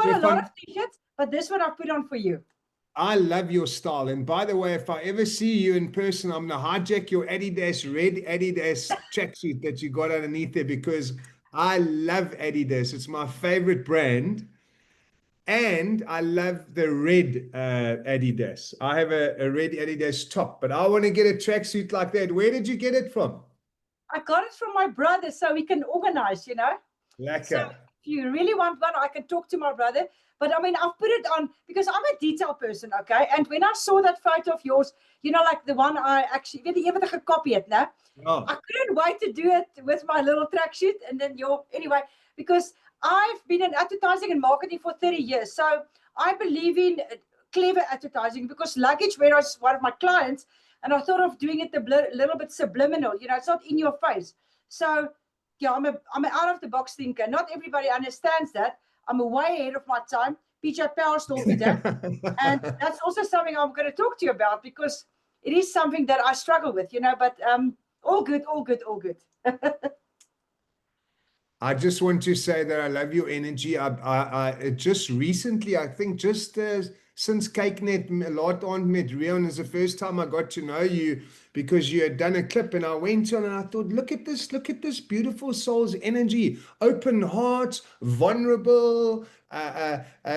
got a lot of t-shirts, but this one I put on for you. I love your style. And by the way, if I ever see you in person, I'm going to hijack your Adidas, red Adidas tracksuit that you got underneath there, because I love Adidas. It's my favorite brand. And I love the red Adidas. I have a red Adidas top, but I want to get a tracksuit like that. Where did you get it from? I got it from my brother, so we can organize, you know. Lekker. So if you really want one, I can talk to my brother. But I mean, I've put it on because I'm a detail person, okay? And when I saw that photo of yours, you know, like the one I actually, weet jy ewig gekopie het, né? Oh. I couldn't wait to do it with my little tracksuit. And then anyway, because I've been in advertising and marketing for 30 years. So I believe in clever advertising, because luggage wear is one of my clients, and I thought of doing it a little bit subliminal. You know, it's not in your face. So yeah, I'm an out of the box thinker. Not everybody understands that. I'm way ahead of my time. PJ Powers told me that. And that's also something I'm going to talk to you about, because it is something that I struggle with, you know, but all good, all good, all good. I just want to say that I love your energy. I just recently, I think just since KykNet laat aand met Rion is the first time I got to know you, because you had done a clip and I went on and I thought, look at this beautiful soul's energy, open heart, vulnerable,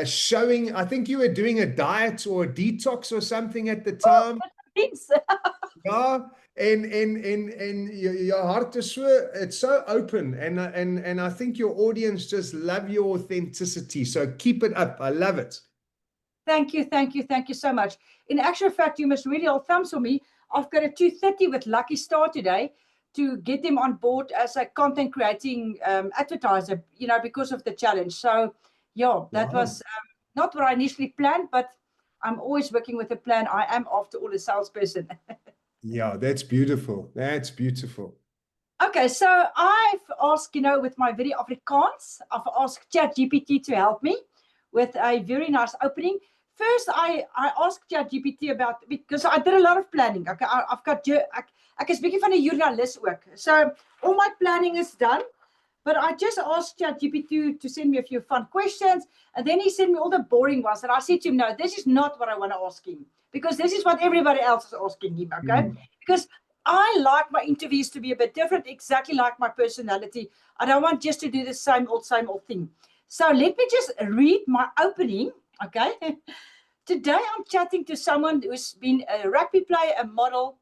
showing. I think you were doing a diet or a detox or something at the time. Yeah. And your heart is it's so open, and I think your audience just love your authenticity. So keep it up. I love it. Thank you so much. In actual fact, you must really hold thumbs for me. I've got a 230 with Lucky Star today to get them on board as a content creating advertiser, you know, because of the challenge. So yeah, that was not what I initially planned, but I'm always working with a plan. I am, after all, a salesperson. Yeah, that's beautiful. That's beautiful. Okay, so I've asked, you know, with my video Afrikaans, I've asked ChatGPT to help me with a very nice opening. First, I asked ChatGPT about, because I did a lot of planning. Okay, I've got, ek is bietjie van 'n joernalis ook. So all my planning is done, but I just asked ChatGPT to send me a few fun questions, and then he sent me all the boring ones, and I said to him, no, this is not what I want to ask him, because this is what everybody else is asking him, okay? Because I like my interviews to be a bit different, exactly like my personality. I don't want just to do the same old thing. So let me just read my opening, okay? Today I'm chatting to someone who's been a rugby player, a model,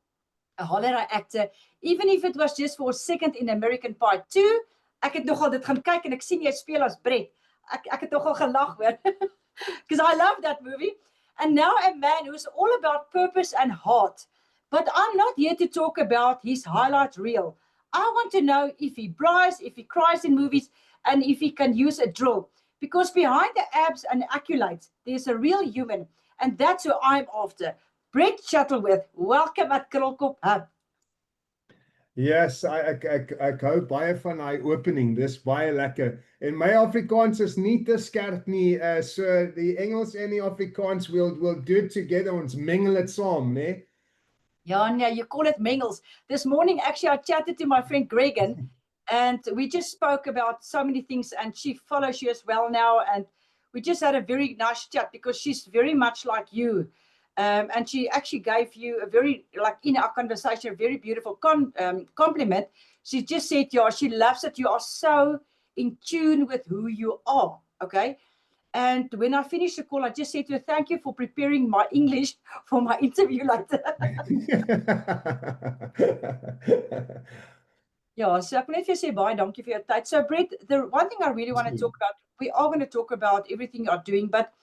a holiday actor, even if it was just for a second in American Pie 2. Ek het nogal dit gaan kyk en ek sien jy speel as Brett. Ek het nogal gelag hoor. Because I love that movie. And now a man who's all about purpose and heart. But I'm not here to talk about his highlight reel. I want to know if he braais, if he cries in movies, and if he can use a drill. Because behind the abs and accolades, there's a real human. And that's who I'm after. Brett Shuttleworth, welcome at Krulkop Hub. Yes, ek hou baie van daai opening. Dis baie lekker. En my Afrikaans is nie te skerp nie. So die Engels en die Afrikaans we'll do it together. Ons mengel dit saam, né? Yeah, you call it mengels. This morning, actually, I chatted to my friend Gregan, and we just spoke about so many things, and she follows you as well now, and we just had a very nice chat, because she's very much like you. And she actually gave you a very, like in our conversation, a very beautiful compliment. She just said, yeah, she loves that you are so in tune with who you are, okay? And when I finished the call, I just said to her, thank you for preparing my English for my interview later. Yeah, so ek wil net vir jou sê baie dankie vir jou tyd. So Brett, the one thing I really want to talk about, we are going to talk about everything you're doing, but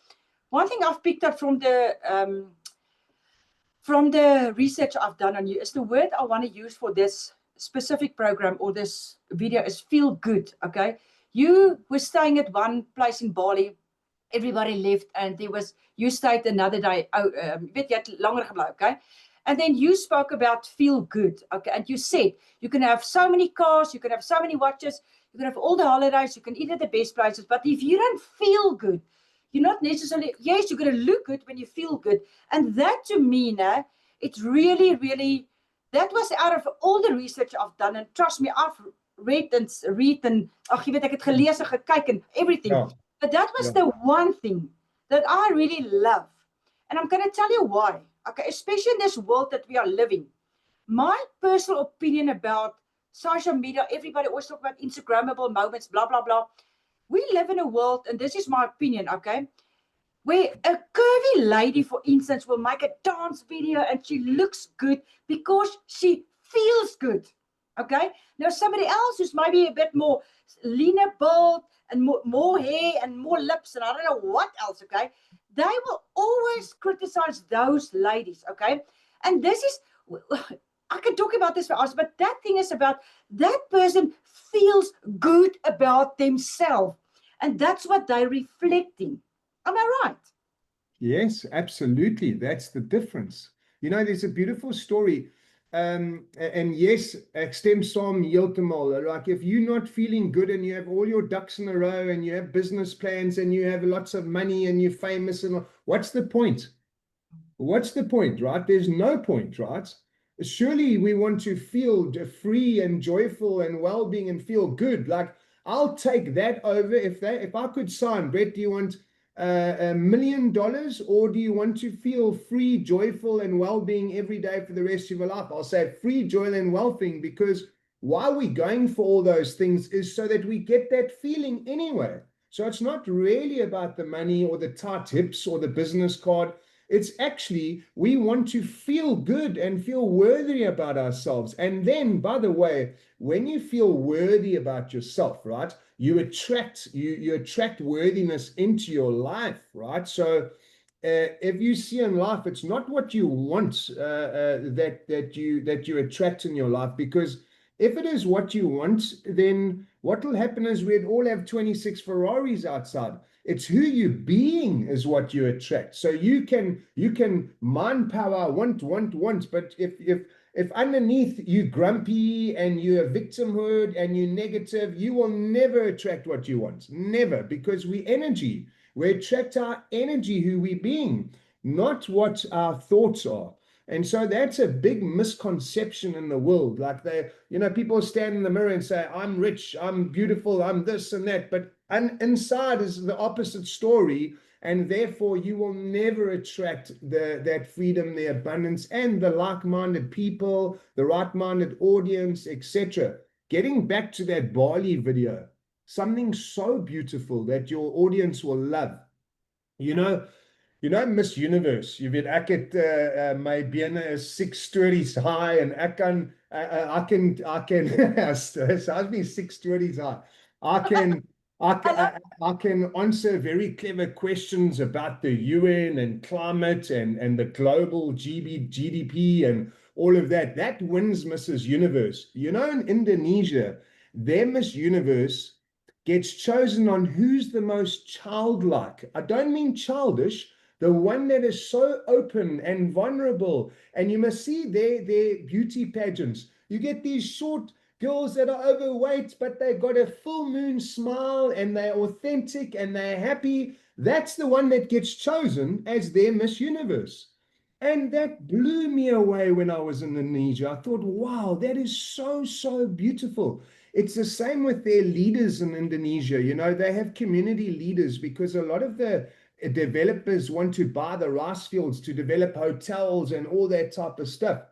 one thing I've picked up from the research I've done on you is the word I want to use for this specific program or this video is feel good, okay? You were staying at one place in Bali, everybody left, and you stayed another day, weet jy het langer gebly, okay? And then you spoke about feel good, okay? And you said you can have so many cars, you can have so many watches, you can have all the holidays, you can eat at the best places, but if you don't feel good, you're not necessarily, yes, you're going to look good when you feel good. And that to me, it's really, really, that was out of all the research I've done. And trust me, I've read and, ag jy weet, ek het gelees en gekyk and everything. Yeah. But that was the one thing that I really love. And I'm going to tell you why. Okay, especially in this world that we are living. My personal opinion about social media, everybody always talk about Instagrammable moments, blah, blah, blah. We live in a world, and this is my opinion, okay, where a curvy lady, for instance, will make a dance video and she looks good because she feels good. Okay. Now, somebody else who's maybe a bit more leaner build and more hair and more lips and I don't know what else. Okay. They will always criticize those ladies. Okay. And this is, I can talk about this for hours, but that thing is about that person feels good about themselves. And that's what they're reflecting. Am I right? Yes, absolutely. That's the difference. You know, there's a beautiful story. And yes, stem som heeltemal. Like if you're not feeling good and you have all your ducks in a row and you have business plans and you have lots of money and you're famous and all, what's the point? What's the point, right? There's no point, right? Surely we want to feel free and joyful and well-being and feel good. Like I'll take that over if I could sign. Brett, do you want $1 million, or do you want to feel free, joyful, and well-being every day for the rest of your life? I'll say free, joy, and well-being, because why we're going for all those things is so that we get that feeling anyway. So it's not really about the money or the tight hips or the business card. It's actually, we want to feel good and feel worthy about ourselves. And then, by the way, when you feel worthy about yourself, right, you attract worthiness into your life, right? So if you see in life, it's not what you want that you attract in your life, because if it is what you want, then what will happen is we'd all have 26 Ferraris outside. It's who you being is what you attract. So you can mind power, want, but if underneath you grumpy and you're victimhood and you're negative, you will never attract what you want. Never, because we energy. We attract our energy, who we being, not what our thoughts are. And so that's a big misconception in the world. Like people stand in the mirror and say, I'm rich, I'm beautiful, I'm this and that. But inside is the opposite story. And therefore, you will never attract that freedom, the abundance, and the like-minded people, the right-minded audience, etc. Getting back to that Bali video, something so beautiful that your audience will love. Miss Universe, jy weet ek het my bene is 6 stories high and I can so I've been 6 stories high. I can answer very clever questions about the UN and climate and the global GDP and all of that. That wins Mrs. Universe. In Indonesia, their Miss Universe gets chosen on who's the most childlike. I don't mean childish. The one that is so open and vulnerable. And you must see their beauty pageants. You get these short girls that are overweight, but they've got a full moon smile and they're authentic and they're happy. That's the one that gets chosen as their Miss Universe. And that blew me away when I was in Indonesia. I thought, wow, that is so, so beautiful. It's the same with their leaders in Indonesia. They have community leaders, because a lot of the developers want to buy the rice fields to develop hotels and all that type of stuff.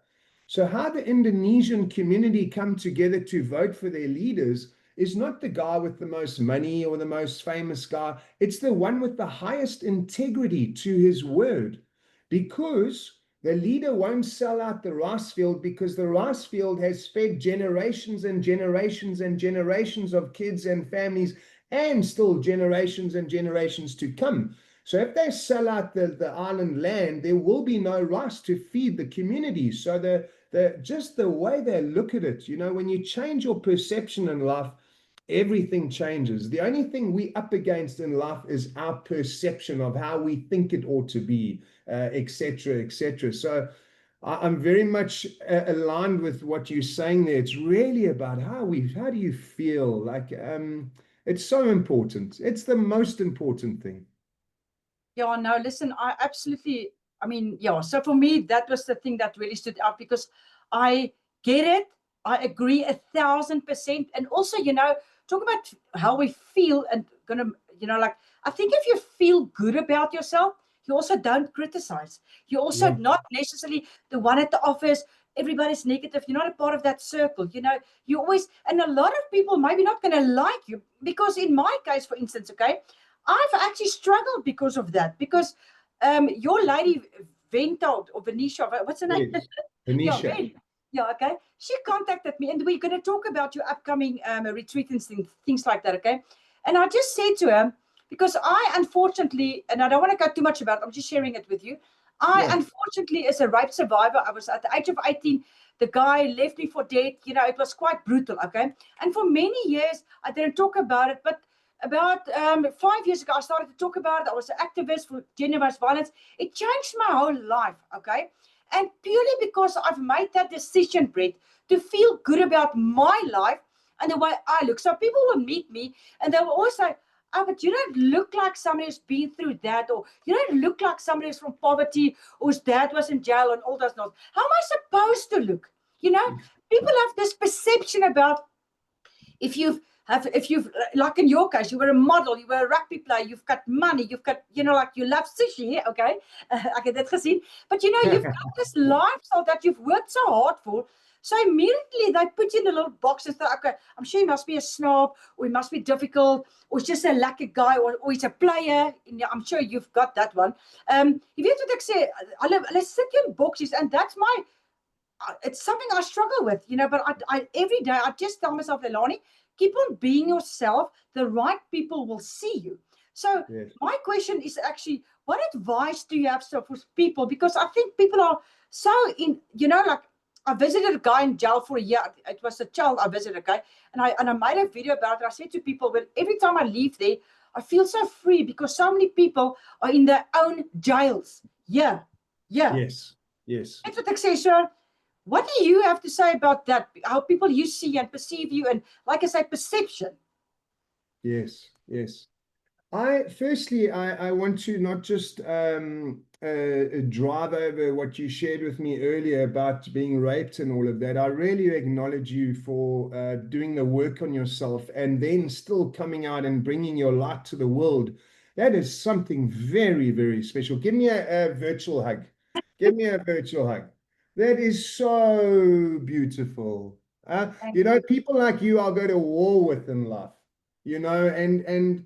So how the Indonesian community come together to vote for their leaders is not the guy with the most money or the most famous guy. It's the one with the highest integrity to his word, because the leader won't sell out the rice field, because the rice field has fed generations and generations and generations of kids and families, and still generations and generations to come. So if they sell out the island land, there will be no rice to feed the community. So just the way they look at it, when you change your perception in life, everything changes. The only thing we up against in life is our perception of how we think it ought to be, etc., etc. So I'm very much aligned with what you're saying there. It's really about how do you feel? Like it's so important. It's the most important thing. Yeah, no, listen, so for me, that was the thing that really stood out, because I get it. I agree 1,000%. And also, talk about how we feel and like, I think if you feel good about yourself, you also don't criticize. You're also not necessarily the one at the office. Everybody's negative. You're not a part of that circle. You always, and a lot of people maybe not going to like you, because in my case, for instance, okay, I've actually struggled because of that. Because your lady, Venta or Venetia, what's her name? Yes. Yeah, Venetia. Ven. Yeah, okay. She contacted me, and we're going to talk about your upcoming retreat and things like that, okay? And I just said to her, because I unfortunately, and I don't want to go too much about it, I'm just sharing it with you. I unfortunately, as a rape survivor, I was at the age of 18. The guy left me for dead. It was quite brutal, okay? And for many years, I didn't talk about it, but about 5 years ago, I started to talk about it. I was an activist for gender-based violence. It changed my whole life, okay? And purely because I've made that decision, Brett, to feel good about my life and the way I look. So people will meet me and they will always say, oh, but you don't look like somebody who's been through that, or you don't look like somebody who's from poverty, whose dad was in jail and all those things. How am I supposed to look? People have this perception about if you've like in your case, you were a model, you were a rugby player, you've got money, you've got, like you love sushi, okay? Ek het dit gesien. But you've got this lifestyle that you've worked so hard for. So immediately they put you in a little box and say, okay, I'm sure he must be a snob, or he must be difficult, or he's just a lucky guy, or he's a player. I'm sure you've got that one. Jy weet wat ek sê, hulle sit you in boxes, and that's it's something I struggle with, but I every day I just tell myself, Leilani, keep on being yourself. The right people will see you. So my question is actually, what advice do you have for people? Because I think people are so like, I visited a guy in jail for a year. It was a child I visited, okay? And I made a video about it. I said to people, well, every time I leave there, I feel so free because so many people are in their own jails. Yeah. Yes. That's what I say, sir. What do you have to say about that? How people you see and perceive you, and like I said, perception. Yes. Firstly, I want to not just drive over what you shared with me earlier about being raped and all of that. I really acknowledge you for doing the work on yourself and then still coming out and bringing your light to the world. That is something very, very special. Give me a virtual hug. Give me a virtual hug. That is so beautiful. People like you, I'll go to war with in life. And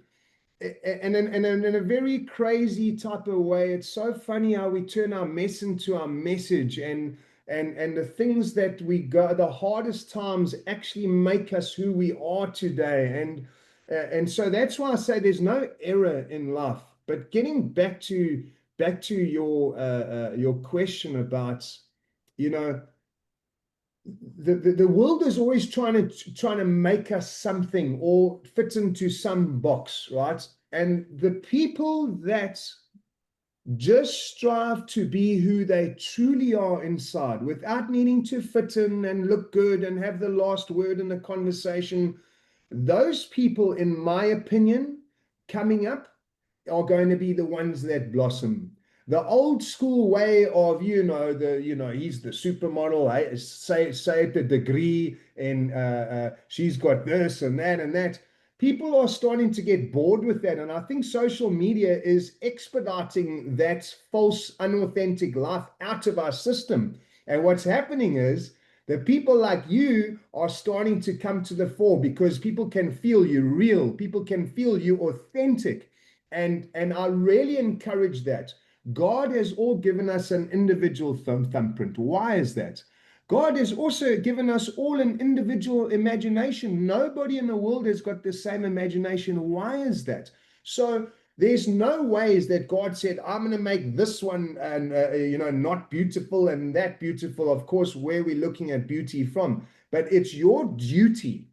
in a very crazy type of way. It's so funny how we turn our mess into our message, and the things that we go, the hardest times actually make us who we are today. And so that's why I say there's no error in life. But getting back to your question about, the world is always trying to make us something or fit into some box, right? And the people that just strive to be who they truly are inside without needing to fit in and look good and have the last word in the conversation, those people, in my opinion, coming up are going to be the ones that blossom. The old school way of, he's the supermodel, say it, the degree, and she's got this and that and that. People are starting to get bored with that. And I think social media is expediting that false, unauthentic life out of our system. And what's happening is that people like you are starting to come to the fore because people can feel you real. People can feel you authentic. And I really encourage that. God has all given us an individual thumbprint. Why is that? God has also given us all an individual imagination. Nobody in the world has got the same imagination. Why is that? So there's no ways that God said, I'm going to make this one not beautiful and that beautiful. Of course, where we're looking at beauty from. But it's your duty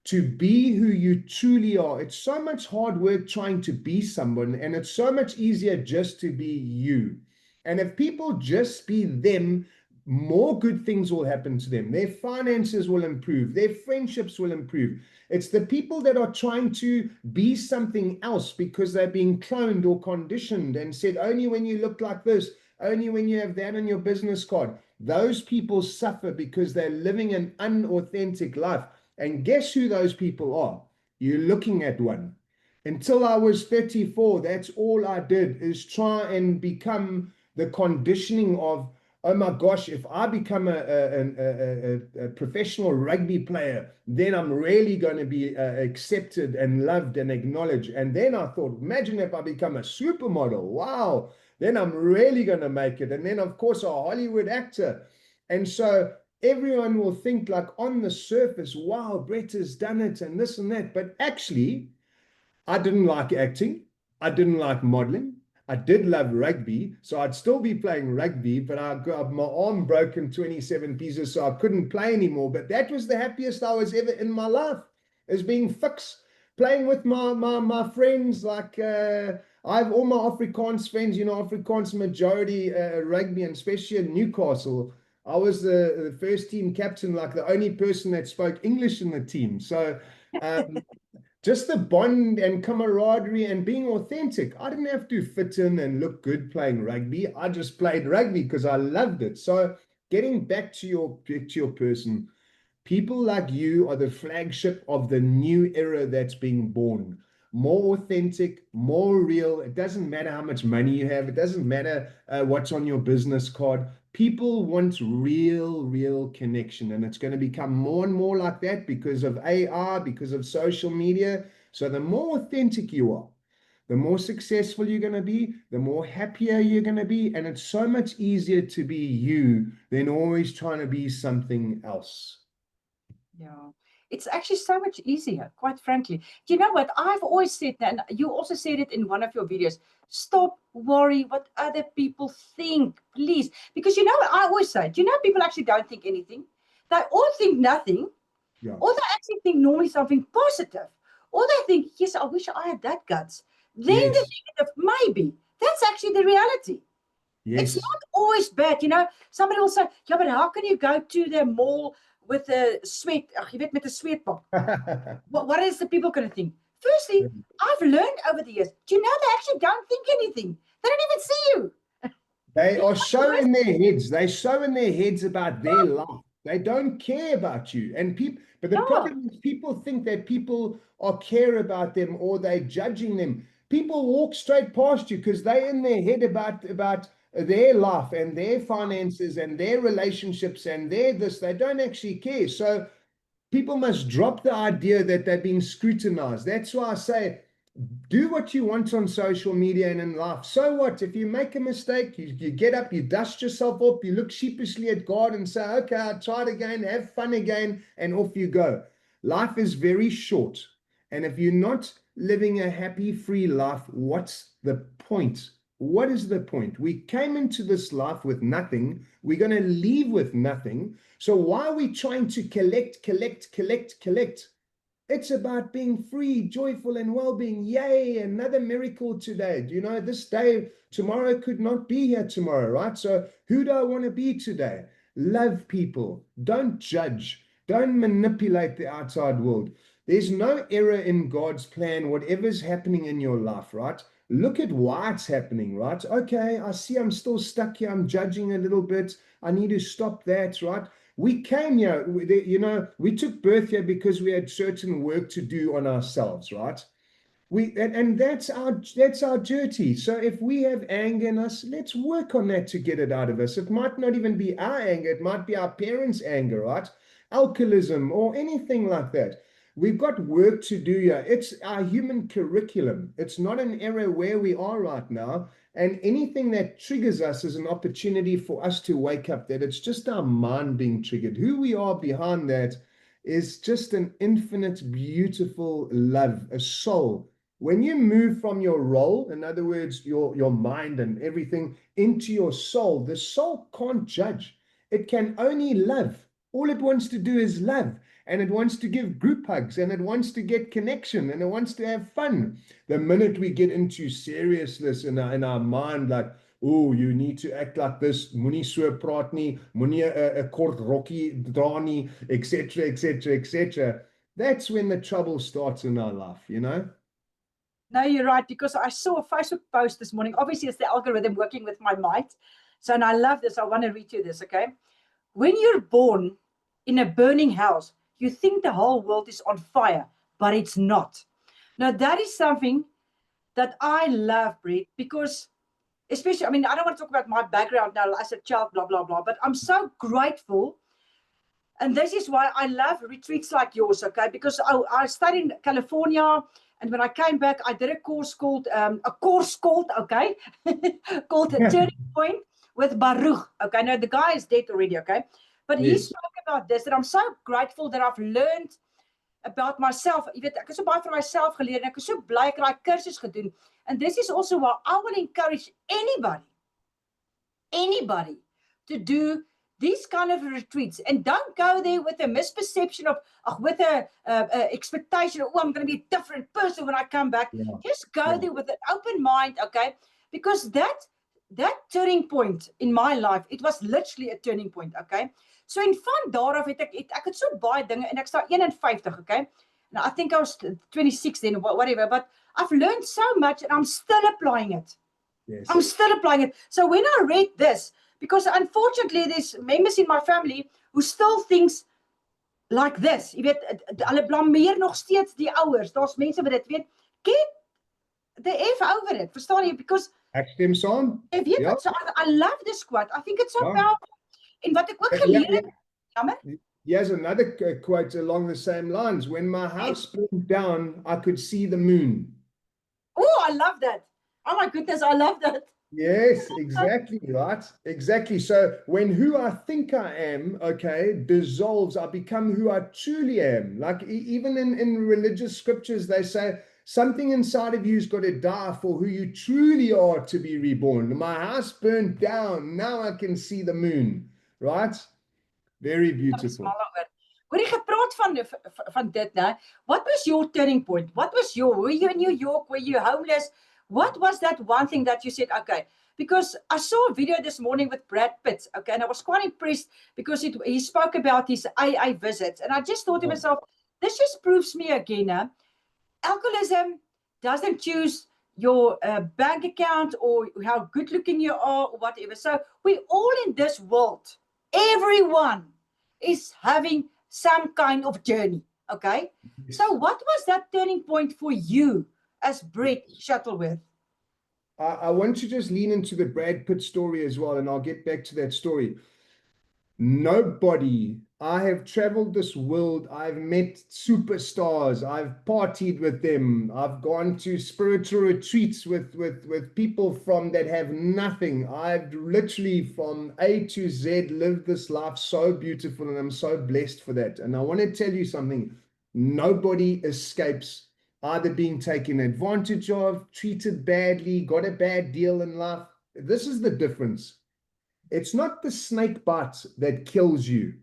to be who you truly are. It's so much hard work trying to be someone, and it's so much easier just to be you. And if people just be them, more good things will happen to them. Their finances will improve. Their friendships will improve. It's the people that are trying to be something else because they're being cloned or conditioned and said, only when you look like this, only when you have that on your business card. Those people suffer because they're living an unauthentic life. And guess who those people are? You're looking at one. Until I was 34, that's all I did, is try and become the conditioning of, oh my gosh, if I become a professional rugby player, then I'm really going to be accepted and loved and acknowledged. And then I thought, imagine if I become a supermodel. Wow, then I'm really going to make it. And then, of course, a Hollywood actor. And so everyone will think, like, on the surface, wow, Brett has done it and this and that. But actually, I didn't like acting. I didn't like modeling. I did love rugby, so I'd still be playing rugby, but I got my arm broken 27 pieces, so I couldn't play anymore. But that was the happiest I was ever in my life, is being fixed, playing with my friends. Like I have all my Afrikaans friends, you know, Afrikaans majority rugby, and especially in Newcastle. I was the first team captain, like the only person that spoke English in the team. So just the bond and camaraderie and being authentic. I didn't have to fit in and look good playing rugby. I just played rugby because I loved it. So getting back to your person, people like you are the flagship of the new era that's being born. More authentic, more real. It doesn't matter how much money you have. It doesn't matter what's on your business card. People want real connection. And it's going to become more and more like that because of AI, because of social media. So the more authentic you are, the more successful you're going to be, the more happier you're going to be. And it's so much easier to be you than always trying to be something else. Yeah, it's actually so much easier, quite frankly. You know what? I've always said that, and you also said it in one of your videos. Stop worry what other people think, please. Because you know what I always say? Do you know people actually don't think anything? They all think nothing, Yeah. or they actually think normally something positive. Or they think, yes, I wish I had that guts. Then the Yes. negative, maybe. That's actually the reality. It's Yes. not always bad. You know, somebody will say, yeah, but how can you go to the mall with a sweat, jy weet, met 'n sweatpop? What is the people going to think? Firstly, I've learned over the years, do you know they actually don't think anything? They don't even see you. They are so in their heads. They're so in their heads about their life. They don't care about you. And people, but the Yeah, problem is people think that people are care about them or they're judging them. People walk straight past you because they're in their head about their life and their finances and their relationships and their this. They don't actually care. So people must drop the idea that they're being scrutinized. That's why I say, do what you want on social media and in life. So what? If you make a mistake, you get up, you dust yourself up, you look sheepishly at God and say, okay, I'll try it again, have fun again, and off you go. Life is very short. And if you're not living a happy, free life, what's the point? What is the point? We came into this life with nothing. We're going to leave with nothing. So why are we trying to collect? It's about being free, joyful, and well-being. Yay, another miracle today. Do you know this day, tomorrow could not be here tomorrow, right? So who do I want to be today? Love people. Don't judge. Don't manipulate the outside world. There's no error in God's plan, whatever's happening in your life, right? Look at why it's happening, right? Okay, I see I'm still stuck here. I'm judging a little bit. I need to stop that, right? We came here, we took birth here because we had certain work to do on ourselves, right? And that's our duty. So if we have anger in us, let's work on that to get it out of us. It might not even be our anger, it might be our parents' anger, right? Alcoholism or anything like that. We've got work to do here. It's our human curriculum. It's not an era where we are right now. And anything that triggers us is an opportunity for us to wake up, that it's just our mind being triggered. Who we are behind that is just an infinite, beautiful love, a soul. When you move from your role, in other words, your mind and everything, into your soul, the soul can't judge. It can only love. All it wants to do is love. And it wants to give group hugs, and it wants to get connection, and it wants to have fun. The minute we get into seriousness in our mind, like, oh, you need to act like this, moenie so praat nie, moenie 'n kort rokkie dra nie, etc., etc., etc. That's when the trouble starts in our life, you know? no, you're right, because I saw a Facebook post this morning. Obviously, it's the algorithm working with my mind. So, and I love this. I want to read you this, okay? When you're born in a burning house, you think the whole world is on fire, but it's not. Now, that is something that I love, Brett, because especially, I mean, I don't want to talk about my background now as a child, blah, blah, blah, but I'm so grateful. And this is why I love retreats like yours, okay? Because I studied in California, and when I came back, I did a course called, okay, called Turning Point with Baruch, okay? Now, the guy is dead already, okay? But he spoke about this, and I'm so grateful that I've learned about myself. Jy weet, ek is so baie vir myself geleer, en ek is so bly ek daai kursus gedoen. And this is also why I will encourage anybody to do these kind of retreats, and don't go there with a misperception of, with a expectation of, oh, I'm going to be a different person when I come back. Yeah. Just go there with an open mind, okay? Because that turning point in my life, it was literally a turning point, okay? So in van daaraf het ek het so baie dinge, en ek sta 51, okay? Now, I think I was 26 then, whatever, but I've learned so much, and I'm still applying it. Yes. I'm still applying it. So when I read this, because unfortunately there's members in my family who still thinks like this. Jy weet, hulle blameer nog steeds die ouers. Daar's mense wat dit weet. Get the F over it. Verstaan jy? Because ek stem saam. Jy weet, yeah. So I love this quote. I think it's so powerful. En wat ek ook geleer het, jammer. Here's another quote along the same lines. When my house burned down, I could see the moon. Oh, I love that. Oh my goodness, I love that. Yes, exactly, right? Exactly. So when who I think I am, okay, dissolves, I become who I truly am. Like even in religious scriptures, they say something inside of you's got to die for who you truly are to be reborn. My house burned down. Now I can see the moon, right? Very beautiful. Hoor jy gepraat van dit, né? What was your turning point? What was were you in New York? Were you homeless? What was that one thing that you said, okay, because I saw a video this morning with Brad Pitt, okay, and I was quite impressed because he spoke about his AA visits, and I just thought to myself, this just proves me again, alcoholism doesn't choose your bank account or how good looking you are or whatever. So we all in this world, everyone is having some kind of journey, okay? Yes. So what was that turning point for you as Brett Shuttleworth? I want to just lean into the Brad Pitt story as well, and I'll get back to that story. Nobody, I have traveled this world, I've met superstars, I've partied with them, I've gone to spiritual retreats with people from that have nothing. I've literally from A to Z lived this life so beautiful, and I'm so blessed for that. And I want to tell you something, nobody escapes either being taken advantage of, treated badly, got a bad deal in life. This is the difference. It's not the snake bite that kills you.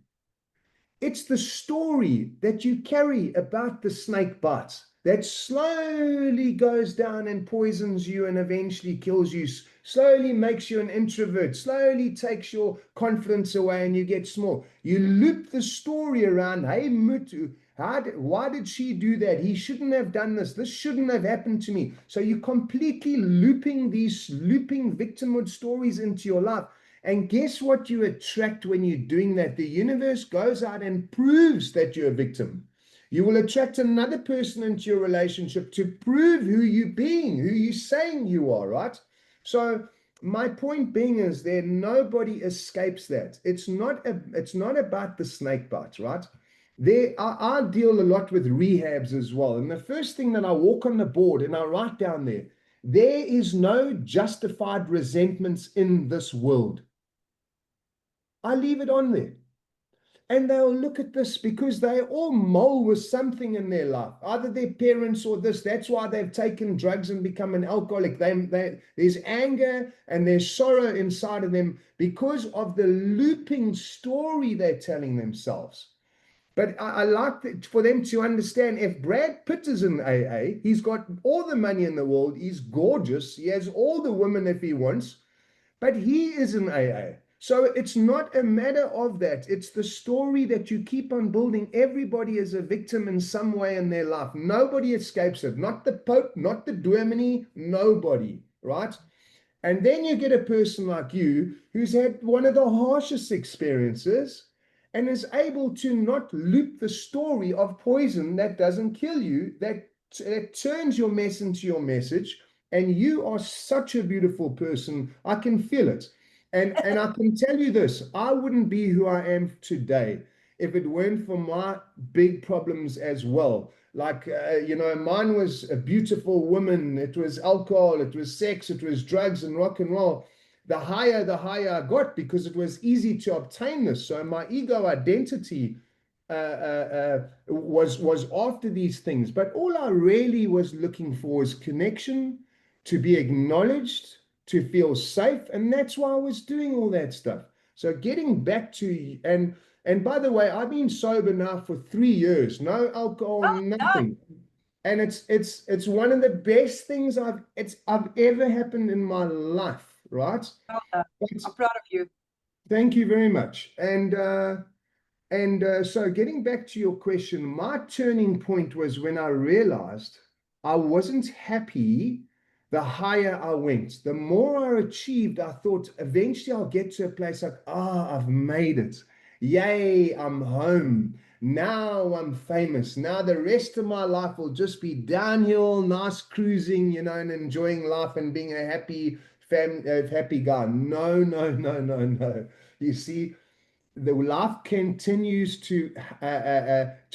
It's the story that you carry about the snake bite that slowly goes down and poisons you and eventually kills you, slowly makes you an introvert, slowly takes your confidence away and you get small. You loop the story around, hey, Mutu, why did she do that? He shouldn't have done this. This shouldn't have happened to me. So you're completely looping victimhood stories into your life. And guess what you attract when you're doing that? The universe goes out and proves that you're a victim. You will attract another person into your relationship to prove who you're being, who you're saying you are, right? So my point being is that nobody escapes that. It's not about the snake bite, right? I deal a lot with rehabs as well. And the first thing that I walk on the board and I write down there is no justified resentments in this world. I leave it on there. And they'll look at this because they all mull with something in their life, either their parents or this. That's why they've taken drugs and become an alcoholic. There's anger and there's sorrow inside of them because of the looping story they're telling themselves. But I like for them to understand, if Brad Pitt is in AA, he's got all the money in the world, he's gorgeous, he has all the women if he wants, but he is in AA. So it's not a matter of that. It's the story that you keep on building. Everybody is a victim in some way in their life. Nobody escapes it. Not the Pope, not the Dominee, nobody, right? And then you get a person like you who's had one of the harshest experiences and is able to not loop the story of poison that doesn't kill you, that it turns your mess into your message. And you are such a beautiful person. I can feel it. And I can tell you this, I wouldn't be who I am today if it weren't for my big problems as well. Like, mine was a beautiful woman. It was alcohol, it was sex, it was drugs and rock and roll. The higher I got, because it was easy to obtain this. So my ego identity was after these things. But all I really was looking for is connection, to be acknowledged, to feel safe. And that's why I was doing all that stuff. So getting back to, and by the way, I've been sober now for 3 years, no alcohol, Well done. nothing. And it's one of the best things I've ever happened in my life, right? Well done. But I'm proud of you. thank you very much. So getting back to your question, my turning point was when I realized I wasn't happy the higher I went. The more I achieved, I thought eventually I'll get to a place like, I've made it. Yay, I'm home. Now I'm famous. Now the rest of my life will just be downhill, nice cruising, and enjoying life and being a happy guy. No, no, no, no, no. You see, the life continues to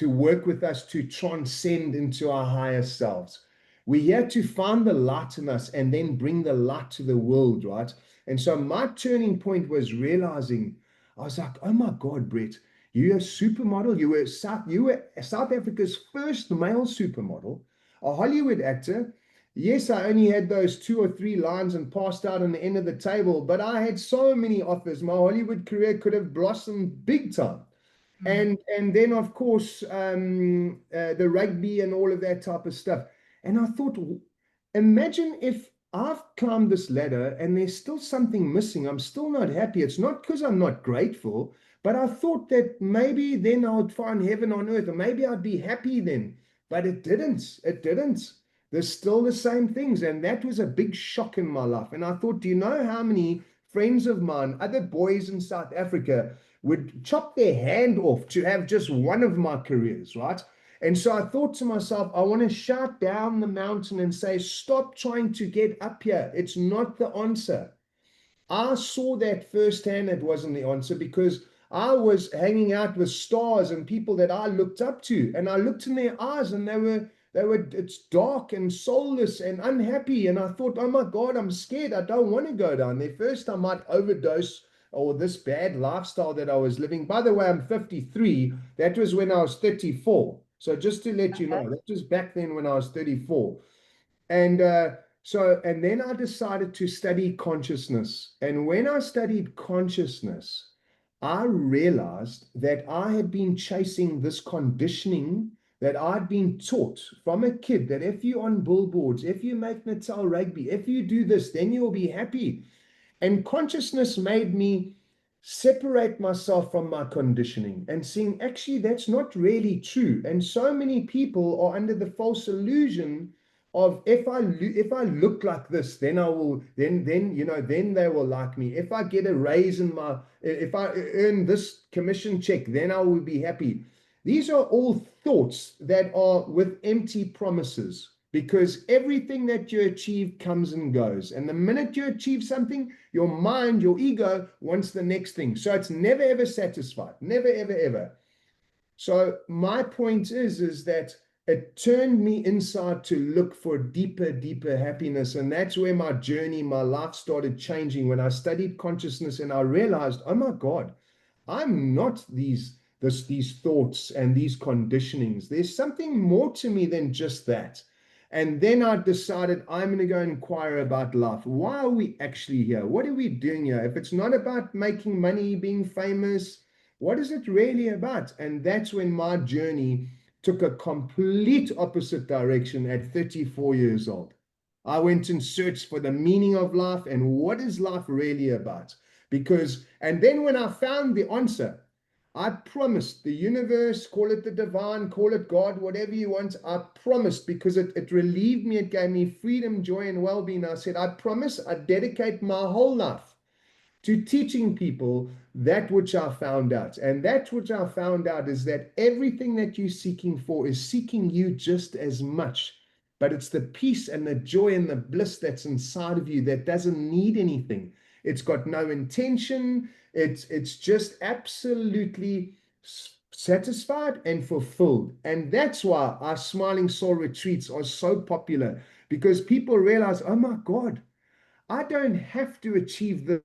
work with us to transcend into our higher selves. We're here to find the light in us and then bring the light to the world, right? And so my turning point was realizing, I was like, oh my God, Brett, you're a supermodel. You were South Africa's first male supermodel, a Hollywood actor. Yes, I only had those 2 or 3 lines and passed out on the end of the table, but I had so many offers. My Hollywood career could have blossomed big time. And then, of course, the rugby and all of that type of stuff. And I thought, imagine if I've climbed this ladder and there's still something missing. I'm still not happy. It's not because I'm not grateful, but I thought that maybe then I would find heaven on earth, or maybe I'd be happy then. But it didn't. It didn't. There's still the same things. And that was a big shock in my life. And I thought, do you know how many friends of mine, other boys in South Africa, would chop their hand off to have just one of my careers, right? And so I thought to myself, I want to shout down the mountain and say, stop trying to get up here. It's not the answer. I saw that firsthand. It wasn't the answer, because I was hanging out with stars and people that I looked up to, and I looked in their eyes and it's dark and soulless and unhappy. And I thought, oh my God, I'm scared. I don't want to go down there. First, I might overdose or this bad lifestyle that I was living. By the way, I'm 53. That was when I was 34. So just to let you Okay. know, that was back then when I was 34. And and then I decided to study consciousness. And when I studied consciousness, I realized that I had been chasing this conditioning that I'd been taught from a kid, that if you're on billboards, if you make Natal rugby, if you do this, then you'll be happy. And consciousness made me separate myself from my conditioning and seeing actually that's not really true. And so many people are under the false illusion of if I look like this, then I will then they will like me. If I get a raise in my if I earn this commission check, then I will be happy. These are all thoughts that are with empty promises, because everything that you achieve comes and goes. And the minute you achieve something, your mind, your ego wants the next thing. So it's never ever satisfied. Never ever ever. So my point is that it turned me inside to look for deeper, deeper happiness. And that's where my journey, my life started changing, when I studied consciousness and I realized, oh my God, I'm not these thoughts and these conditionings. There's something more to me than just that. And then I decided I'm going to go inquire about life. Why are we actually here? What are we doing here? If it's not about making money, being famous, what is it really about? And that's when my journey took a complete opposite direction at 34 years old. I went and searched for the meaning of life and what is life really about? And then when I found the answer, I promised the universe, call it the divine, call it God, whatever you want. I promised, because it relieved me. It gave me freedom, joy, and well-being. I said, I promise I dedicate my whole life to teaching people that which I found out. And that which I found out is that everything that you're seeking for is seeking you just as much but it's the peace and the joy and the bliss that's inside of you that doesn't need anything. It's got no intention. It's just absolutely satisfied and fulfilled. And that's why our Smiling Soul retreats are so popular, because people realize, oh my God, I don't have to achieve the.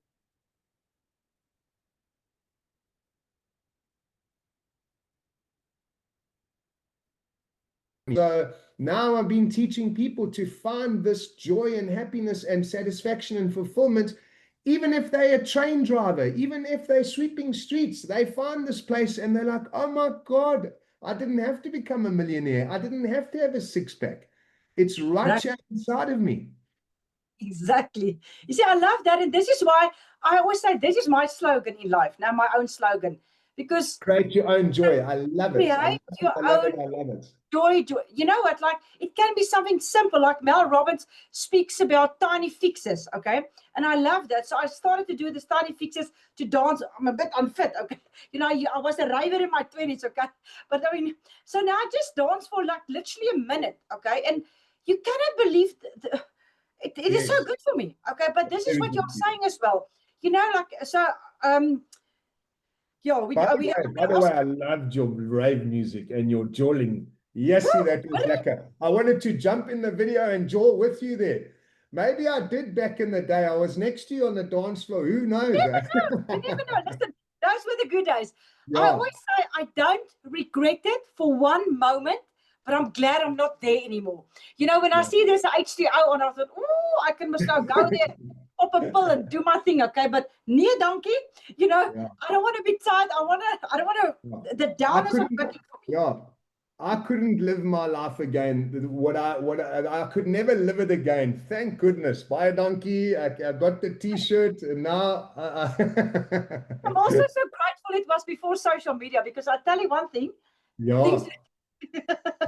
So now I've been teaching people to find this joy and happiness and satisfaction and fulfillment, even if they're a train driver, even if they're sweeping streets, they find this place and they're like, oh my God, I didn't have to become a millionaire. I didn't have to have a six-pack. It's right here inside of me. Exactly. You see, I love that. And this is why I always say this is my slogan in life, now my own slogan. Because create your own joy. I love it. Create your I love own it. I love it. Joy. You know what? Like, it can be something simple, like Mel Robbins speaks about tiny fixes. Okay. And I love that. So I started to do this tiny fixes to dance. I'm a bit unfit. Okay. You know, I was a raver in my 20s. Okay. But I mean, so now I just dance for like literally a minute. Okay. And you cannot believe it is so good for me. Okay. But this is what you're saying as well. You know, like, so, yeah, by the way, I loved your rave music and your jawling. Yes, that was lekker. I wanted to jump in the video and jaw with you there. Maybe I did back in the day. I was next to you on the dance floor. Who knows? You never know. Listen, those were the good days. Yeah. I always say I don't regret it for one moment, but I'm glad I'm not there anymore. You know, when I see there's an H2O on, I thought, oh, I can must now go there, pop a pill and do my thing, okay? But nee, donkey, you know, I don't want to be tired. I don't want to, the down is not working for me. Yeah. I couldn't live my life again. I could never live it again. Thank goodness. Buy a donkey. I got the T-shirt, and now I'm also so grateful it was before social media, because I tell you one thing. Yeah.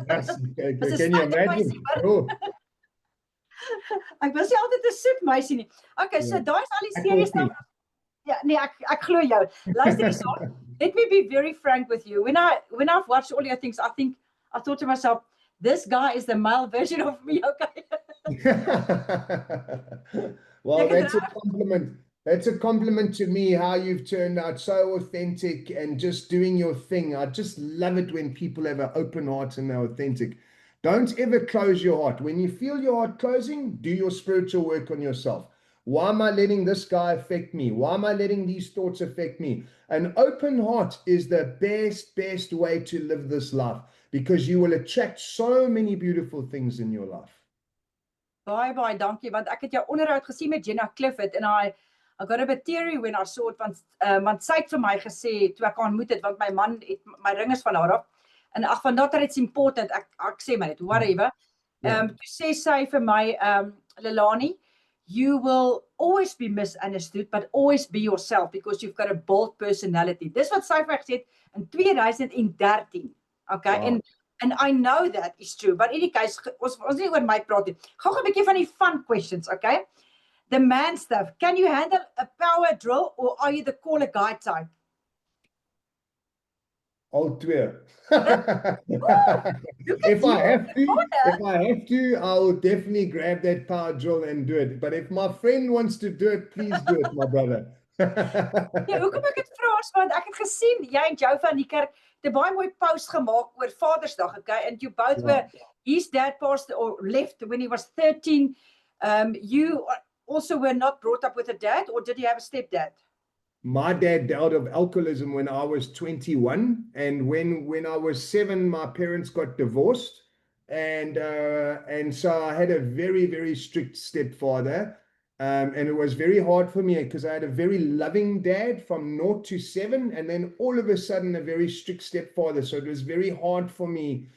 Yes. Can you imagine? Ek was nie altyd 'n soet meisie nie. Okay, so daai is al die serious stuff. Ja, nee, ek glo jou. Luister hierso. Let me be very frank with you. When I've watched all your things, I thought to myself, this guy is the male version of me, okay? Well, that's a compliment. That's a compliment to me, how you've turned out so authentic and just doing your thing. I just love it when people have an open heart and they're authentic. Don't ever close your heart. When you feel your heart closing, do your spiritual work on yourself. Why am I letting this guy affect me? Why am I letting these thoughts affect me? An open heart is the best way to live this life, because you will attract so many beautiful things in your life. Baie dankie, want ek het jou onderhoud gesien met Jenna Clifford en I got a bit teary when I saw it, want sy het vir my gesê toe ek haar ontmoet het, want my man het my ring is van haar af. En ag, van that it's important, ek sê maar net, whatever. Toe sê sy vir my, Lelani, you will always be misunderstood, but always be yourself, because you've got a bold personality. Dis wat sy vir my gesê het in 2013. Okay, wow. And I know that is true, but in any case, ons nie oor my praat nie. Gou 'n bietjie van die fun questions, okay? The man stuff. Can you handle a power drill, or are you the call a guy type? All twee. If I have to, I'll definitely grab that power drill and do it. But if my friend wants to do it, please do it, my brother. Ja, hoekom ek dit vra is want ek het gesien jy en Jou van die kerk het 'n baie mooi post gemaak oor Vadersdag, okay? And you both were, his dad passed or left when he was 13. You also were not brought up with a dad, or did you have a stepdad? My dad died of alcoholism when I was 21, and when I was 7, my parents got divorced, and so I had a very strict stepfather, and it was very hard for me because I had a very loving dad from 0 to 7, and then all of a sudden a very strict stepfather. So it was very hard for me.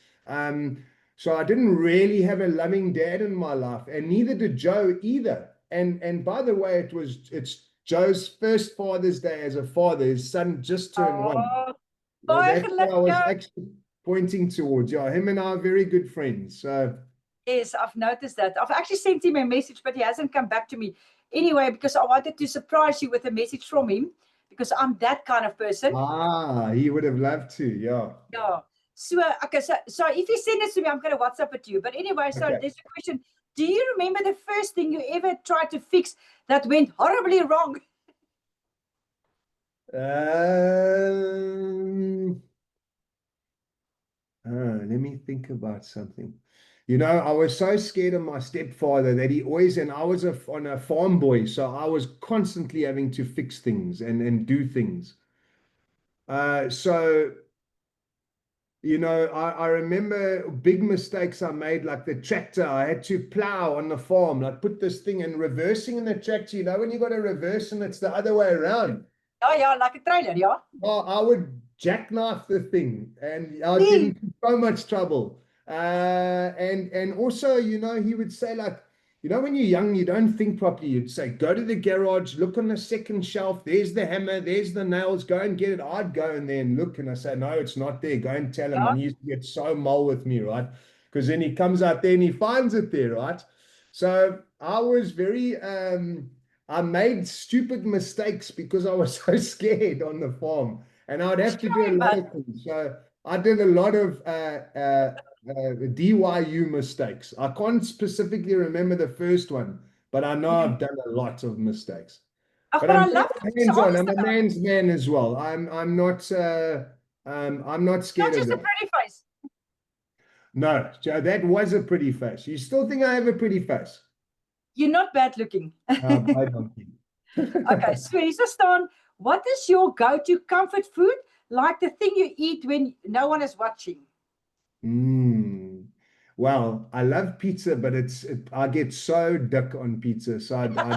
So I didn't really have a loving dad in my life, and neither did Joe either. And by the way, it's Joe's first Father's Day as a father. His son just turned 1. That's what I was actually pointing towards. Yeah, him and I are very good friends. So yes, I've noticed that. I've actually sent him a message, but he hasn't come back to me. Anyway, because I wanted to surprise you with a message from him, because I'm that kind of person. He would have loved to, yeah. Yeah. So, okay, so if you send it to me, I'm going to WhatsApp it to you. But anyway, so Okay. there's a question. Do you remember the first thing you ever tried to fix that went horribly wrong? Let me think about something. You know, I was so scared of my stepfather that he always, and I was on a farm boy, so I was constantly having to fix things and do things. So you know, I remember big mistakes I made, like the tractor. I had to plow on the farm, like put this thing and reversing in the tractor. You know, when you got to reverse and it's the other way around. Ja, like a trailer, yeah. Oh, I would jackknife the thing and I'd get Nee. into so much trouble. And also, you know, he would say like, you know, when you're young, you don't think properly. You'd say, go to the garage, look on the second shelf. There's the hammer, there's the nails. Go and get it. I'd go in there and look, and I say, no, it's not there. Go and tell him. Ja. And he used to get so mal with me, right? Because then he comes out there and he finds it there, right? So I was very I made stupid mistakes because I was so scared on the farm, and I'd have to do a Shame, lot but of things. So I did a lot of DYU mistakes. I can't specifically remember the first one, but I know I've done a lot of mistakes. ach, But but I'm I love very that you're so hands-on. honest I'm a about it. man's man as well. I'm not Not scared of just a that. pretty face. No, Joe, that was a pretty face. You still think I have a pretty face? You're not bad looking. I don't think. Okay, so hier's staan, what is your go-to comfort food? Like the thing you eat when no one is watching. Mm. Well, I love pizza, but I get so dick on pizza, so I try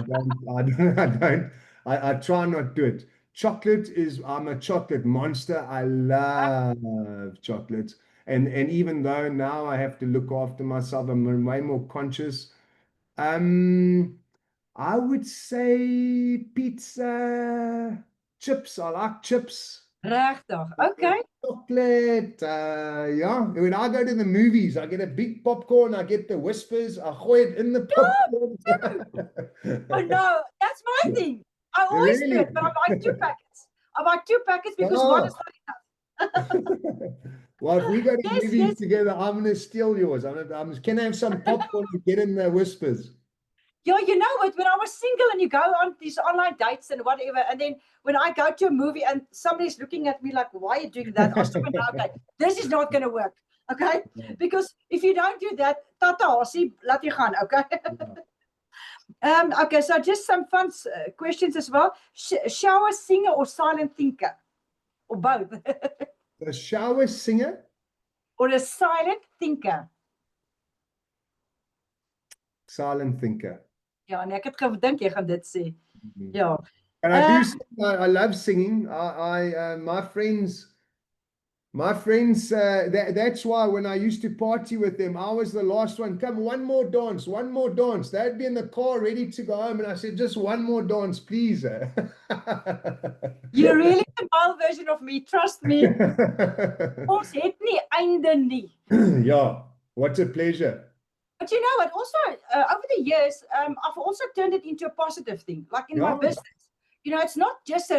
not to do it. Chocolate is I'm a chocolate monster. I love chocolate, and even though now I have to look after myself, I'm way more conscious. Um, I would say pizza, chips. I like chips. Regtig. Okay. Chocolate, yeah. When I go to the movies, I get a big popcorn, I get the whispers, I gooi it in the popcorn. Oh no, that's my thing. I always do Really? it, but I buy 2 packets. I buy 2 packets because one is Oh. not enough. Well, if we go to Yes, movies yes. together, I'm going to steal yours. Can I have some popcorn and get in the whispers? Yeah, you know what? When I was single and you go on these online dates and whatever, and then when I go to a movie and somebody's looking at me like, why are you doing that? I was like, okay, this is not going to work. Okay. Because if you don't do that, tata, see, laat jy gaan. Okay. Okay. So just some fun questions as well. Shower singer or silent thinker? Or both? The shower singer? Or a silent thinker? Silent thinker. Ja, en ek het gedink jy gaan dit sê. Ja. And I do sing, I love singing. My friends, that's why when I used to party with them, I was the last one. Come, one more dance, one more dance. They'd be in the car ready to go home. And I said, just one more dance, please. You're really the male version of me, trust me. Ons het nie einde nie. Yeah, what a pleasure. But you know what? Also, over the years, I've also turned it into a positive thing. Like in my business, you know, it's not just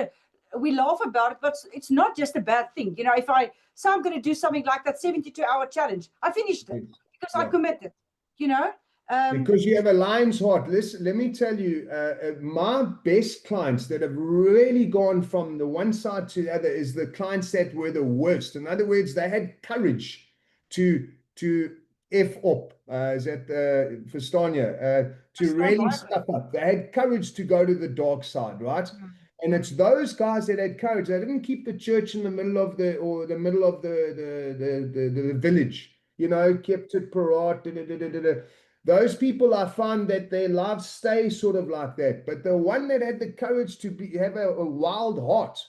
we laugh about it, but it's not just a bad thing. You know, if I say I'm going to do something like that 72-hour challenge, I finished it because I committed. You know. Because you have a lion's heart. Listen, let me tell you, my best clients that have really gone from the one side to the other is the clients that were the worst. In other words, they had courage to F up, is that verstaan jy? To really step up. They had courage to go to the dark side, right? And it's those guys that had courage. They didn't keep the church in the middle of the village, you know, kept it parat. Those people, I find that their lives stay sort of like that. But the one that had the courage to have a wild heart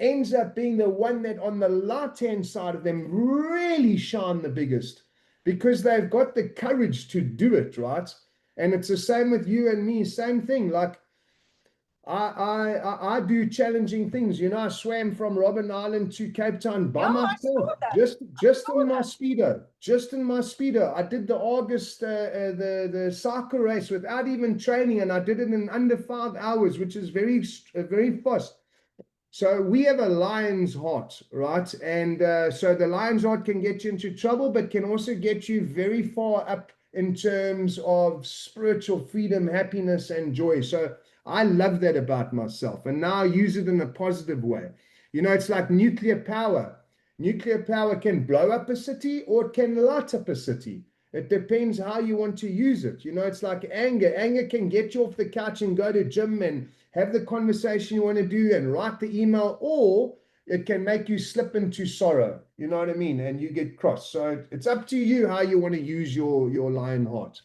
ends up being the one that on the light-hand side of them really shine the biggest because they've got the courage to do it, right? And it's the same with you and me, same thing. Like I do challenging things. You know, I swam from Robben Island to Cape Town by myself, just in my speedo, I did the August, the cycle race without even training, and I did it in under 5 hours, which is very fast. So we have a lion's heart, right? And so the lion's heart can get you into trouble, but can also get you very far up in terms of spiritual freedom, happiness, and joy. So I love that about myself, and now I use it in a positive way. You know, it's like nuclear power. Nuclear power can blow up a city or it can light up a city. It depends how you want to use it. You know, it's like anger. Anger can get you off the couch and go to gym and have the conversation you want to do and write the email, or it can make you slip into sorrow. You know what I mean? And you get cross. So it's up to you how you want to use your lion heart.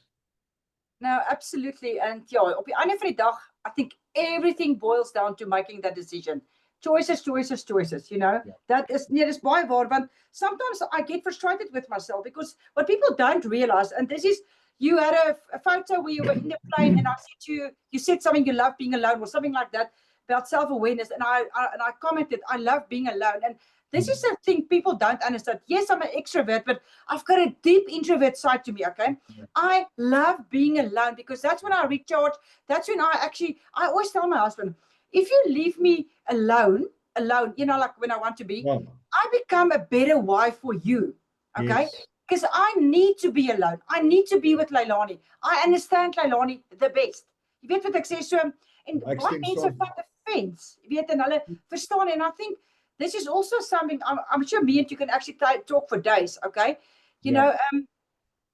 No, absolutely. And ja, op die einde van die dag, I think everything boils down to making that decision. Choices, choices, choices, you know. Yeah. That is, nee, dis baie waar, want sometimes I get frustrated with myself because what people don't realize, and this is, you had a photo where you were in the plane and I said to you, you said something, you love being alone or something like that about self-awareness. And I commented, I love being alone. And this is the thing people don't understand. Yes, I'm an extrovert, but I've got a deep introvert side to me, okay? Yeah. I love being alone because that's when I recharge. That's when I always tell my husband, if you leave me alone, you know, like when I want to be, Yeah. I become a better wife for you, okay? Yes. Because I need to be alone. I need to be with Leilani. I understand Leilani the best. Jy weet wat ek sê, so, en baie mense vat offense, jy weet, en hulle verstaan, and I think this is also something, I'm sure me and you can actually talk for days, okay? You know,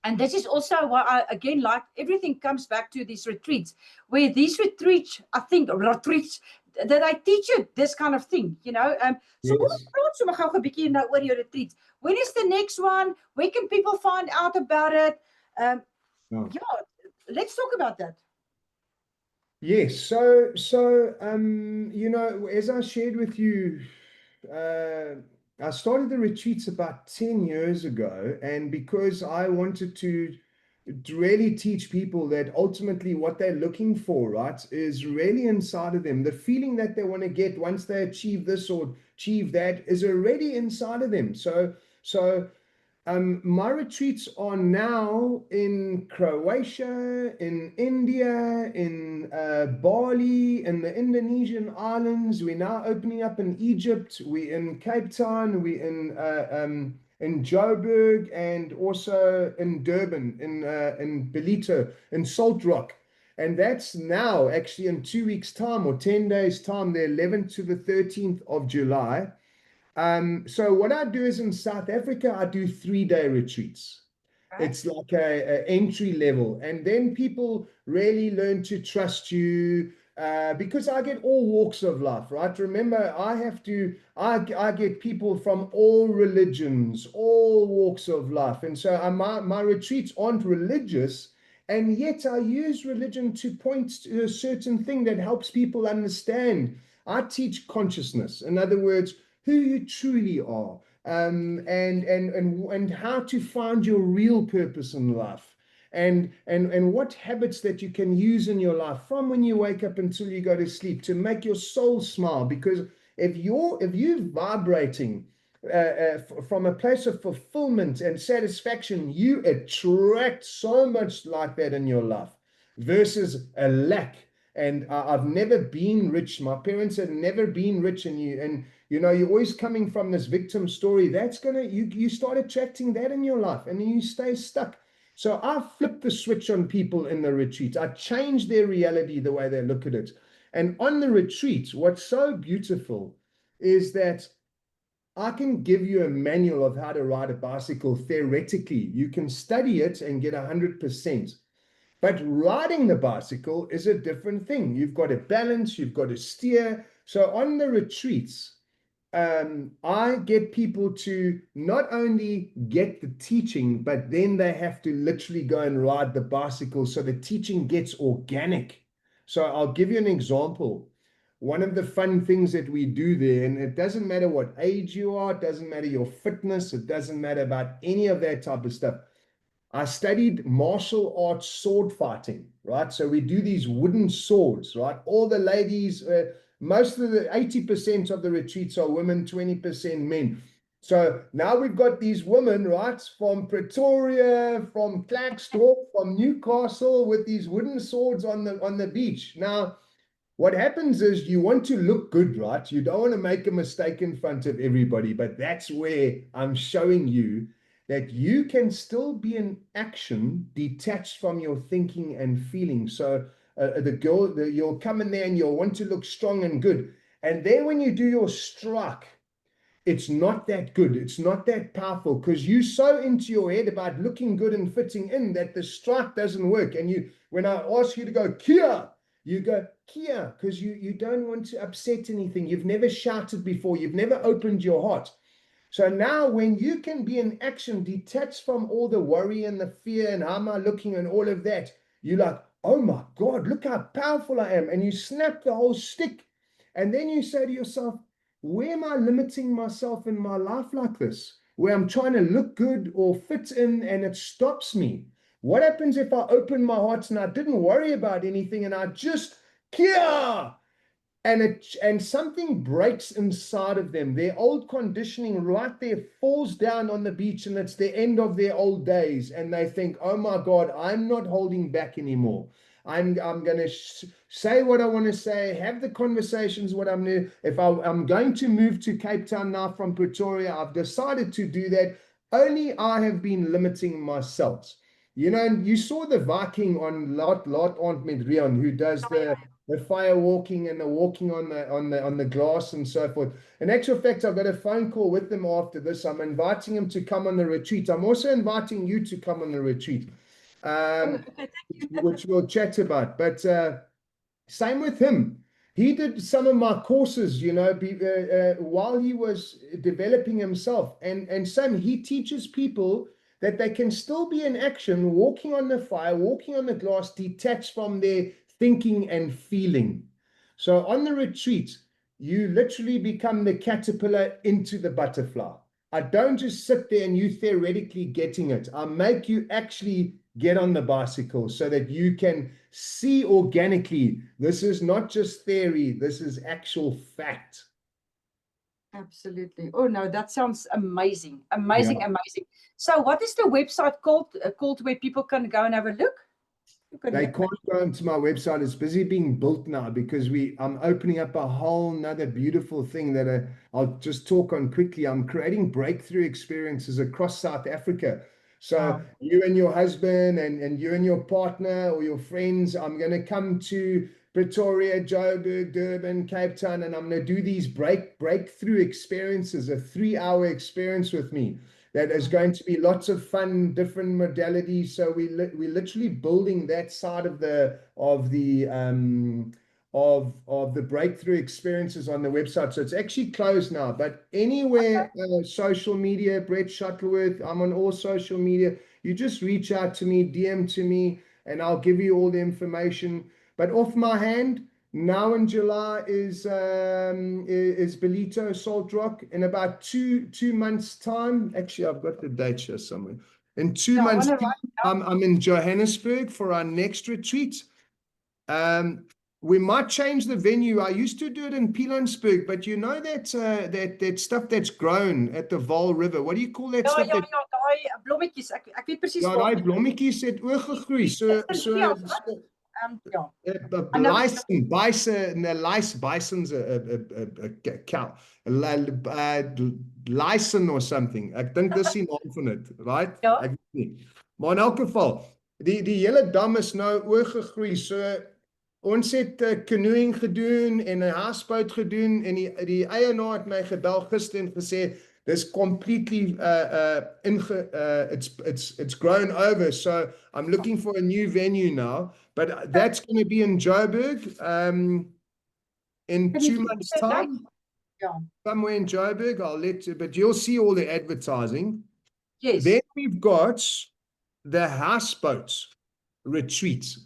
and this is also why I, again, like everything comes back to these retreats, where these retreats, I think, retreats, that I teach you this kind of thing, you know. So kom ons praat so maar gou 'n bietjie nou oor jou retreats. When is the next one? Where can people find out about it? Yeah, let's talk about that. Yes, so you know, as I shared with you, I started the retreats about 10 years ago, and because I wanted to really teach people that ultimately what they're looking for, right, is really inside of them. The feeling that they want to get once they achieve this or achieve that is already inside of them. So my retreats are now in Croatia, in India, in Bali, in the Indonesian islands. We're now opening up in Egypt. We're in Cape Town. We're in Joburg, and also in Durban, in Belito, in Salt Rock. And that's now actually in 2 weeks' time or 10 days' time, the 11th to the 13th of July. So what I do is in South Africa, I do 3-day retreats. It's like a entry level, and then people really learn to trust you because I get all walks of life, right? Remember, I get people from all religions, all walks of life, and so my retreats aren't religious, and yet I use religion to point to a certain thing that helps people understand. I teach consciousness. In other words, who you truly are, and how to find your real purpose in life, and what habits that you can use in your life from when you wake up until you go to sleep to make your soul smile. Because if you're vibrating from a place of fulfillment and satisfaction, you attract so much like that in your life versus a lack. And I've never been rich. My parents have never been rich, and you know, you're always coming from this victim story. That's gonna you start attracting that in your life, and then you stay stuck. So I flip the switch on people in the retreat. I change their reality, the way they look at it. And on the retreat, what's so beautiful is that I can give you a manual of how to ride a bicycle theoretically. You can study it and get 100%. But riding the bicycle is a different thing. You've got to balance, you've got to steer. So on the retreats, I get people to not only get the teaching, but then they have to literally go and ride the bicycle so the teaching gets organic. So I'll give you an example. One of the fun things that we do there, and it doesn't matter what age you are, it doesn't matter your fitness, it doesn't matter about any of that type of stuff. I studied martial arts sword fighting, right? So we do these wooden swords, right? All the ladies, most of the 80% of the retreats are women, 20% men. So now we've got these women, right, from Pretoria, from Klerksdorp, from Newcastle, with these wooden swords on the beach. Now, what happens is you want to look good, right? You don't want to make a mistake in front of everybody, but that's where I'm showing you that you can still be in action detached from your thinking and feeling. So you'll come in there and you'll want to look strong and good. And then when you do your strike, it's not that good. It's not that powerful because you're so into your head about looking good and fitting in that the strike doesn't work. And when I ask you to go Kia, you go Kia because you don't want to upset anything. You've never shouted before. You've never opened your heart. So now when you can be in action, detached from all the worry and the fear and how am I looking and all of that, you're like, oh my God, look how powerful I am. And you snap the whole stick. And then you say to yourself, where am I limiting myself in my life like this? Where I'm trying to look good or fit in and it stops me. What happens if I open my heart and I didn't worry about anything and I just Kia? And something breaks inside of them. Their old conditioning right there falls down on the beach and it's the end of their old days. And they think, oh my God, I'm not holding back anymore. I'm going to say what I want to say, have the conversations what I'm going to. If I'm going to move to Cape Town now from Pretoria, I've decided to do that. Only I have been limiting myself. You know, and you saw the Viking on Lot Aunt met Rion, who does the fire walking and the walking on the glass and so forth. In actual fact, I've got a phone call with them after this. I'm inviting him to come on the retreat. I'm also inviting you to come on the retreat, which we'll chat about. But same with him. He did some of my courses, you know, while he was developing himself. And Sam, he teaches people that they can still be in action, walking on the fire, walking on the glass, detached from their thinking and feeling. So on the retreat, you literally become the caterpillar into the butterfly. I don't just sit there and you theoretically getting it. I make you actually get on the bicycle so that you can see organically. This is not just theory. This is actual fact. Absolutely. Oh no, that sounds amazing. Amazing, amazing. So what is the website called where people can go and have a look? They can't go into my website. It's busy being built now because I'm opening up a whole nother beautiful thing that I'll just talk on quickly. I'm creating breakthrough experiences across South Africa. So you and your husband and you and your partner or your friends, I'm going to come to Pretoria, Joburg, Durban, Cape Town, and I'm going to do these breakthrough experiences, a 3-hour experience with me. That is going to be lots of fun, different modalities. So we're literally building that side of the breakthrough experiences on the website. So it's actually closed now. But anywhere, social media, Brett Shuttleworth, I'm on all social media. You just reach out to me, DM to me, and I'll give you all the information. But off my hand, now in July is Belito Salt Rock. In about two months' time, actually, I've got the date here somewhere. In 2 months' time, I'm in Johannesburg for our next retreat. We might change the venue. I used to do it in Pilanesberg, but you know that stuff that's grown at the Vaal River. What do you call that stuff? Ja, daai blommetjies. Ek weet presies Ja, daai blommetjies het oorgegroei. So bison's a cow. Lyson or something. Ek dink dis die naam van dit, right? Ja. Ek weet nie. Maar in elk geval, die hele dam is nou oorgegroei. So ons het canoeing gedoen en 'n houseboat gedoen en die eienaar het my gebel gister en gesê this completely it's grown over. So I'm looking for a new venue now, but that's going to be in Joburg in 2 months' time. Somewhere in Joburg, but you'll see all the advertising. Yes. Then we've got the houseboat retreat,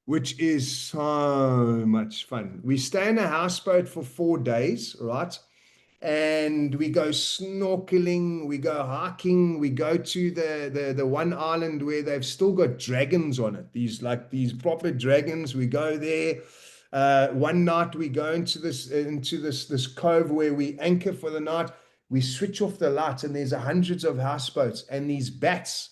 which is so much fun. We stay in a houseboat for 4 days, right? And we go snorkeling, we go hiking, we go to the one island where they've still got dragons on it. These proper dragons. We go there. One night we go into this cove where we anchor for the night. We switch off the lights and there's hundreds of houseboats and these bats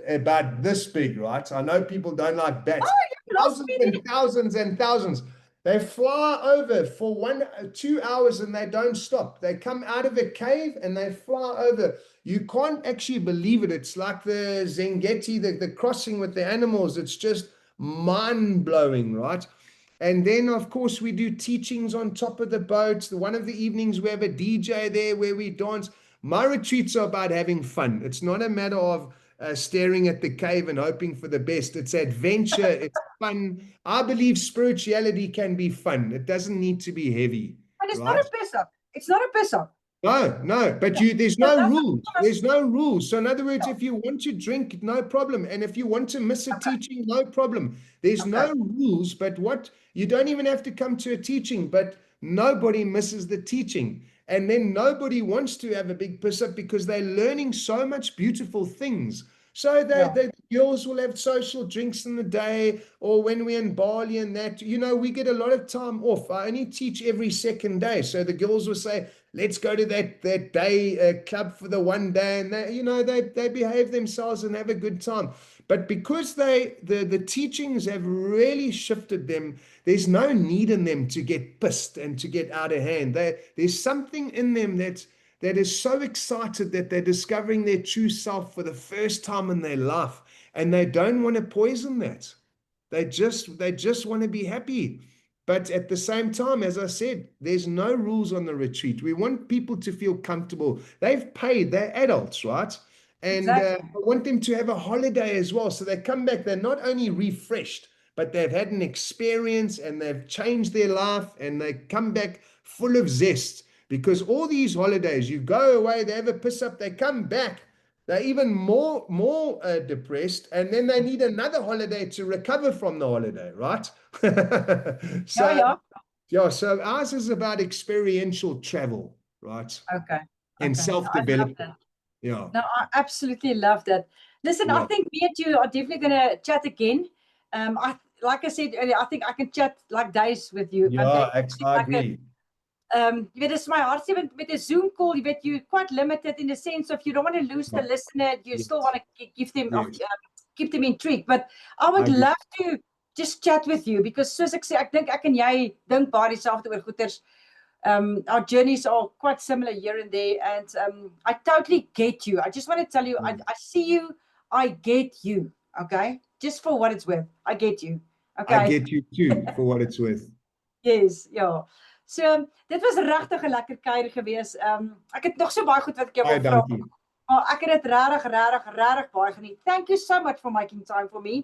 about this big, right? I know people don't like bats. Thousands and thousands and thousands. They fly over for 2 hours and they don't stop. They come out of a cave and they fly over. You can't actually believe it. It's like the Zengeti, the crossing with the animals. It's just mind-blowing, right? And then, of course, we do teachings on top of the boats. One of the evenings, we have a DJ there where we dance. My retreats are about having fun. It's not a matter of staring at the cave and hoping for the best. It's adventure. It's fun. I believe spirituality can be fun. It doesn't need to be heavy, And it's not right? a piss up. It's not a piss up. No, but there's no rules. There's no rules. So in other words, if you want to drink, no problem. And if you want to miss a teaching, no problem. There's no rules, but you don't even have to come to a teaching, but nobody misses the teaching. And then nobody wants to have a big piss up because they're learning so much beautiful things. So the girls will have social drinks in the day, or when we're in Bali and that, we get a lot of time off. I only teach every second day. So the girls will say, let's go to that day club for the one day. And they behave themselves and have a good time. But because the teachings have really shifted them, there's no need in them to get pissed and to get out of hand. There's something in them that is so excited that they're discovering their true self for the first time in their life, and they don't want to poison that. They just want to be happy. But at the same time, as I said, there's no rules on the retreat. We want people to feel comfortable. They've paid, they're adults, right? And I want them to have a holiday as well. So they come back, they're not only refreshed, but they've had an experience and they've changed their life, and they come back full of zest. Because all these holidays, you go away, they have a piss up, they come back, they're even more depressed, and then they need another holiday to recover from the holiday, right? So ours is about experiential travel, right? Okay. And self-development. Yeah. No, I absolutely love that. Listen, I think me and you are definitely going to chat again. Like I said earlier, I think I can chat like days with you. Yeah, I agree. Jy weet, dis my hartseer met 'n Zoom call, jy weet, you're quite limited in the sense of you don't want to lose the listener. You still want to give them, keep them intrigued. But I would love to just chat with you, because soos ek sê, ek dink ek en jy dink baie dieselfde oor goeters. Our journeys are quite similar here and there, and I totally get you. I just want to tell you, I see you, I get you, okay? Just for what it's worth, I get you, okay? I get you too, for what it's worth. Yes, ja. So, dit was regtig 'n lekker kuier gewees. Ek het nog so baie goed wat ek jou wil vra. Maar ek het dit regtig baie geniet. Thank you so much for making time for me.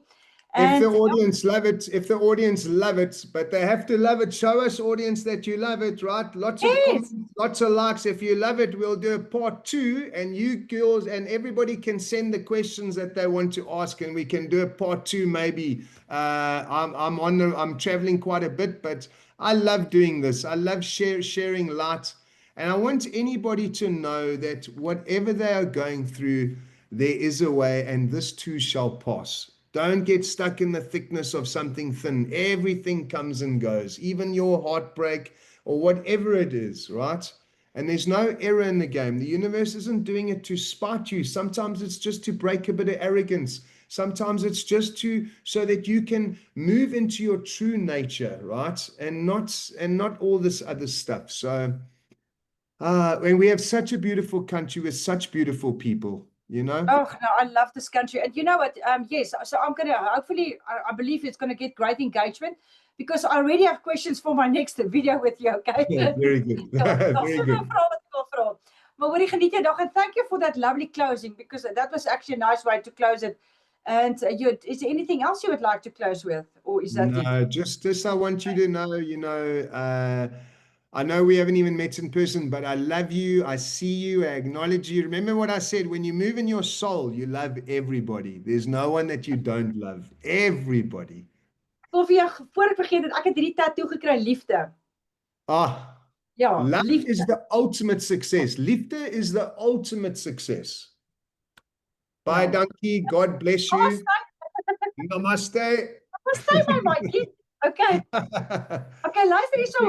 If the audience love it, but they have to love it. Show us, audience, that you love it, right? Lots of comments, lots of likes. If you love it, we'll do a part 2, and you girls and everybody can send the questions that they want to ask, and we can do a part 2 maybe. I'm traveling quite a bit, but I love doing this. I love sharing light, and I want anybody to know that whatever they are going through, there is a way, and this too shall pass. Don't get stuck in the thickness of something thin. Everything comes and goes, even your heartbreak or whatever it is, right? And there's no error in the game. The universe isn't doing it to spite you. Sometimes it's just to break a bit of arrogance. Sometimes it's just so that you can move into your true nature, right? And not all this other stuff. So, and we have such a beautiful country with such beautiful people. Oh, no, I love this country. And you know what? Yes, so I'm going to, hopefully, I believe it's going to get great engagement, because I already have questions for my next video with you, okay? Yeah, very good. Very good. Maar hoorie, geniet jy dag, and thank you for that lovely closing, because that was actually a nice way to close it. And is there anything else you would like to close with? Or is that it? Just this, I want you to know, I know we haven't even met in person, but I love you. I see you. I acknowledge you. Remember what I said, when you move in your soul, you love everybody. There's no one that you don't love. Everybody. Voor ek vergeet het, ek het hierdie tattoo gekry, liefde. Ja, love liefde is the ultimate success. Liefde is the ultimate success. Bye, Dankie. God bless you. Namaste. Namaste, my matjie. Okay. Okay, luister hierso.